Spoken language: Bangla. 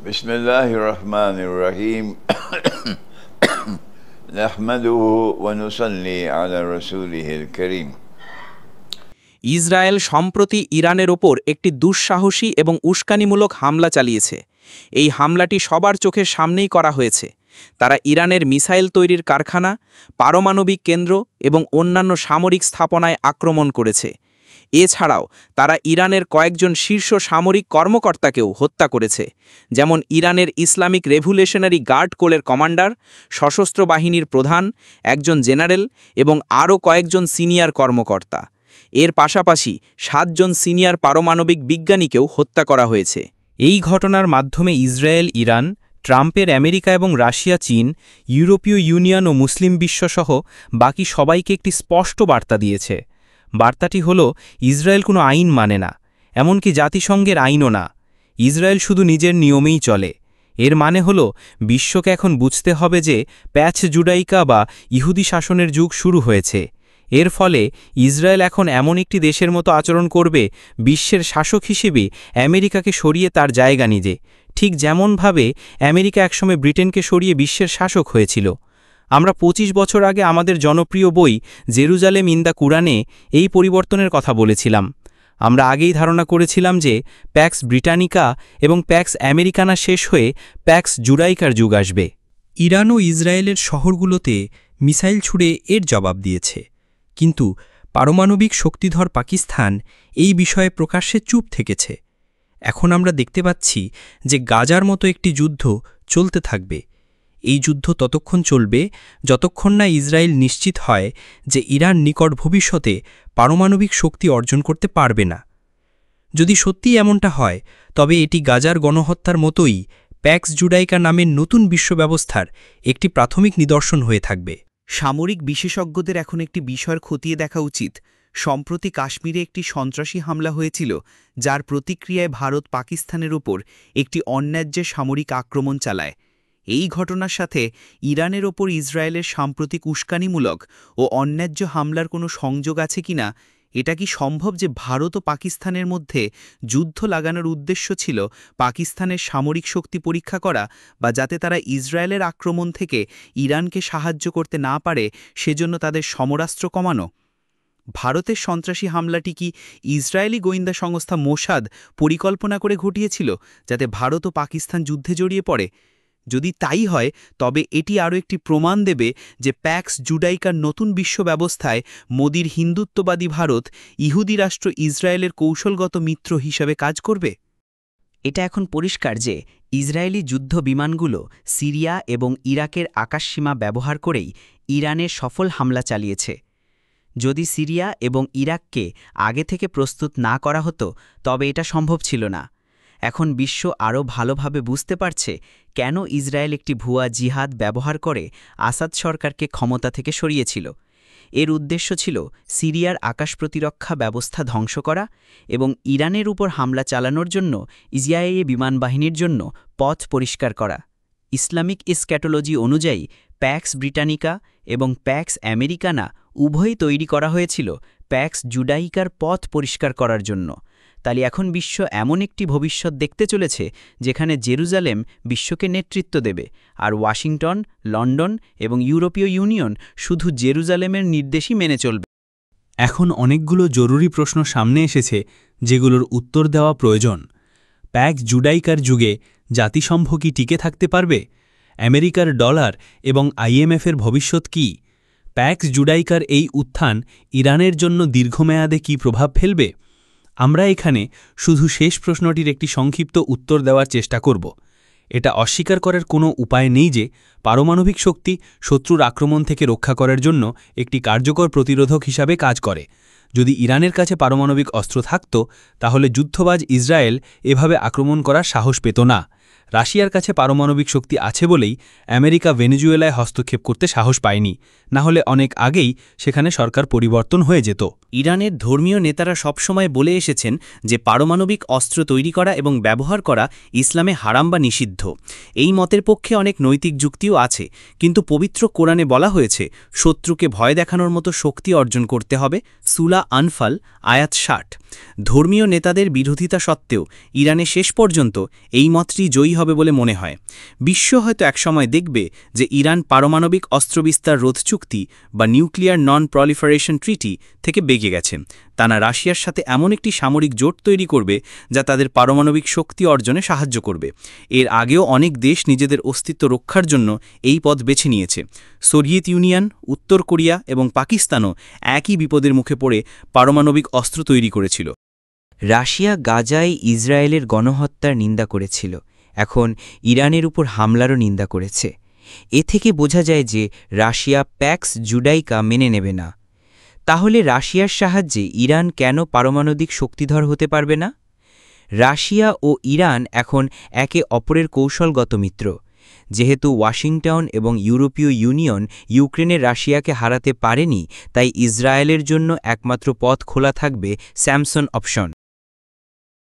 बिस्मिल्लाहिर्रहमानिर्रहीम नहमदुहु व नुसल्ली अला रसूलिहिल करीम। ইসরায়েল সম্প্রতি ইরানের ওপর একটি দুঃসাহসী এবং উস্কানিমূলক হামলা চালিয়েছে। এই হামলাটি সবার চোখের সামনেই করা হয়েছে। তারা ইরানের মিসাইল তৈরির কারখানা, পারমাণবিক কেন্দ্র এবং অন্যান্য সামরিক স্থাপনায় আক্রমণ করেছে। এছাড়াও তারা ইরানের কয়েকজন শীর্ষ সামরিক কর্মকর্তাকেও হত্যা করেছে, যেমন ইরানের ইসলামিক রেভলিউশনারি গার্ড কোরের কমান্ডার, সশস্ত্র বাহিনীর প্রধান, একজন জেনারেল এবং আরও কয়েকজন সিনিয়র কর্মকর্তা। এর পাশাপাশি 7 জন সিনিয়র পারমাণবিক বিজ্ঞানীকেও হত্যা করা হয়েছে। এই ঘটনার মাধ্যমে ইসরায়েল, ইরান, ট্রাম্পের আমেরিকা এবং রাশিয়া, চীন, ইউরোপীয় ইউনিয়ন ও মুসলিম বিশ্বসহ বাকি সবাইকে একটি স্পষ্ট বার্তা দিয়েছে। বার্তাটি হল, ইসরায়েল কোনো আইন মানে না, এমনকি জাতিসংঘের আইনও না। ইসরায়েল শুধু নিজের নিয়মেই চলে। এর মানে হল, বিশ্বকে এখন বুঝতে হবে যে প্যাচ জুডাইকা বা ইহুদি শাসনের যুগ শুরু হয়েছে। এর ফলে ইসরায়েল এখন এমন একটি দেশের মতো আচরণ করবে, বিশ্বের শাসক হিসেবে আমেরিকাকে সরিয়ে তার জায়গা নিজে, ঠিক যেমনভাবে আমেরিকা একসময় ব্রিটেনকে সরিয়ে বিশ্বের শাসক হয়েছিল। আমরা 25 বছর আগে আমাদের জনপ্রিয় বই জেরুজালেম ইন দ্য কুরআনে এই পরিবর্তনের কথা বলেছিলাম। আমরা আগেই ধারণা করেছিলাম যে প্যাক্স ব্রিটানিকা এবং প্যাক্স আমেরিকানা শেষ হয়ে প্যাক্স জুডাইকার যুগ আসবে। ইরান ও ইসরায়েলের শহরগুলোতে মিসাইল ছুড়ে এর জবাব দিয়েছে, কিন্তু পারমাণবিক শক্তিধর পাকিস্তান এই বিষয়ে প্রকাশ্যে চুপ থেকেছে। এখন আমরা দেখতে পাচ্ছি যে গাজার মতো একটি যুদ্ধ চলতে থাকবে। এই যুদ্ধ ততক্ষণ চলবে যতক্ষণ না ইসরায়েল নিশ্চিত হয় যে ইরান নিকট ভবিষ্যতে পারমাণবিক শক্তি অর্জন করতে পারবে না। যদি সত্যিই এমনটা হয়, তবে এটি গাজার গণহত্যার মতোই প্যাক্স জুডাইকা নামের নতুন বিশ্ব ব্যবস্থার একটি প্রাথমিক নিদর্শন হয়ে থাকবে। সামরিক বিশেষজ্ঞদের এখন একটি বিষয় খতিয়ে দেখা উচিত। সম্প্রতি কাশ্মীরে একটি সন্ত্রাসী হামলা হয়েছিল, যার প্রতিক্রিয়ায় ভারত পাকিস্তানের ওপর একটি অন্যায্য সামরিক আক্রমণ চালায়। এই ঘটনার সাথে ইরানের ওপর ইসরায়েলের সাম্প্রতিক উস্কানিমূলক ও অন্যায্য হামলার কোনো সংযোগ আছে কিনা? এটা কি সম্ভব যে ভারত ও পাকিস্তানের মধ্যে যুদ্ধ লাগানোর উদ্দেশ্য ছিল পাকিস্তানের সামরিক শক্তি পরীক্ষা করা, বা যাতে তারা ইসরায়েলের আক্রমণ থেকে ইরানকে সাহায্য করতে না পারে সেজন্য তাদের সমরাস্ত্র কমানো? ভারতের সন্ত্রাসী হামলাটি কি ইসরায়েলি গোয়েন্দা সংস্থা মোসাদ পরিকল্পনা করে ঘটিয়েছিল, যাতে ভারত ও পাকিস্তান যুদ্ধে জড়িয়ে পড়ে? যদি তাই হয়, তবে এটি আরও একটি প্রমাণ দেবে যে প্যাক্স জুডাইকার নতুন বিশ্ব ব্যবস্থায় মোদির হিন্দুত্ববাদী ভারত ইহুদি রাষ্ট্র ইসরায়েলের কৌশলগত মিত্র হিসাবে কাজ করবে। এটা এখন পরিষ্কার যে ইসরায়েলি যুদ্ধ বিমানগুলো সিরিয়া এবং ইরাকের আকাশসীমা ব্যবহার করেই ইরানে সফল হামলা চালিয়েছে। যদি সিরিয়া এবং ইরাককে আগে থেকে প্রস্তুত না করা হতো, তবে এটা সম্ভব ছিল না। এখন বিশ্ব আরও ভালোভাবে বুঝতে পারছে কেন ইসরায়েল একটি ভুয়া জিহাদ ব্যবহার করে আসাদ সরকারকে ক্ষমতা থেকে সরিয়েছিল। এর উদ্দেশ্য ছিল সিরিয়ার আকাশ প্রতিরক্ষা ব্যবস্থা ধ্বংস করা এবং ইরানের উপর হামলা চালানোর জন্য ইসরায়েলি বিমানবাহিনীর জন্য পথ পরিষ্কার করা। ইসলামিক স্ক্যাটোলজি অনুযায়ী প্যাক্স ব্রিটানিকা এবং প্যাক্স আমেরিকানা উভয়ই তৈরি করা হয়েছিল প্যাক্স জুডাইকার পথ পরিষ্কার করার জন্য। তাই এখন বিশ্ব এমন একটি ভবিষ্যৎ দেখতে চলেছে যেখানে জেরুজালেম বিশ্বকে নেতৃত্ব দেবে, আর ওয়াশিংটন, লন্ডন এবং ইউরোপীয় ইউনিয়ন শুধু জেরুজালেমের নির্দেশই মেনে চলবে। এখন অনেকগুলো জরুরি প্রশ্ন সামনে এসেছে, যেগুলোর উত্তর দেওয়া প্রয়োজন। প্যাক্স জুডাইকার যুগে জাতিসংঘ কি টিকে থাকতে পারবে? আমেরিকার ডলার এবং IMFের ভবিষ্যৎ কি? প্যাক্স জুডাইকার এই উত্থান ইরানের জন্য দীর্ঘমেয়াদে কি প্রভাব ফেলবে? আমরা এখানে শুধু শেষ প্রশ্নটির একটি সংক্ষিপ্ত উত্তর দেওয়ার চেষ্টা করব। এটা অস্বীকার করার কোনো উপায় নেই যে পারমাণবিক শক্তি শত্রুর আক্রমণ থেকে রক্ষা করার জন্য একটি কার্যকর প্রতিরোধক হিসাবে কাজ করে। যদি ইরানের কাছে পারমাণবিক অস্ত্র থাকত, তাহলে যুদ্ধবাজ ইসরায়েল এভাবে আক্রমণ করার সাহস পেত না। রাশিয়ার কাছে পারমাণবিক শক্তি আছে বলেই আমেরিকা ভেনেজুয়েলায় হস্তক্ষেপ করতে সাহস পায়নি, না হলে অনেক আগেই সেখানে সরকার পরিবর্তন হয়ে যেত। ইরানের ধর্মীয় নেতারা সবসময় বলে এসেছেন যে পারমাণবিক অস্ত্র তৈরি করা এবং ব্যবহার করা ইসলামে হারাম বা নিষিদ্ধ। এই মতের পক্ষে অনেক নৈতিক যুক্তিও আছে, কিন্তু পবিত্র কোরআনে বলা হয়েছে শত্রুকে ভয় দেখানোর মতো শক্তি অর্জন করতে হবে। সূরা আনফাল আয়াত 60। ধর্মীয় নেতাদের বিরোধিতা সত্ত্বেও ইরানে শেষ পর্যন্ত এই মতটি জয়ী হবে বলে মনে হয়। বিশ্ব হয়তো একসময় দেখবে যে ইরান পারমাণবিক অস্ত্রবিস্তার রোধ চুক্তি বা নিউক্লিয়ার নন প্রলিফারেশন ট্রিটি থেকে বেগে গেছে। তারা রাশিয়ার সাথে এমন একটি সামরিক জোট তৈরি করবে যা তাদের পারমাণবিক শক্তি অর্জনে সাহায্য করবে। এর আগেও অনেক দেশ নিজেদের অস্তিত্ব রক্ষার জন্য এই পথ বেছে নিয়েছে। সোভিয়েত ইউনিয়ন, উত্তর কোরিয়া এবং পাকিস্তানও একই বিপদের মুখে পড়ে পারমাণবিক অস্ত্র তৈরি করেছিল। রাশিয়া গাজায় ইসরায়েলের গণহত্যার নিন্দা করেছিল, এখন ইরানের উপর হামলারও নিন্দা করেছে। এ থেকে বোঝা যায় যে রাশিয়া প্যাক্স জুডাইকা মেনে নেবে না। তাহলে রাশিয়ার সাহায্যে ইরান কেন পারমাণবিক শক্তিধর হতে পারবে না? রাশিয়া ও ইরান এখন একে অপরের কৌশলগত মিত্র। যেহেতু ওয়াশিংটন এবং ইউরোপীয় ইউনিয়ন ইউক্রেনের রাশিয়াকে হারাতে পারেনি, তাই ইসরায়েলের জন্য একমাত্র পথ খোলা থাকবে স্যামসন অপশন।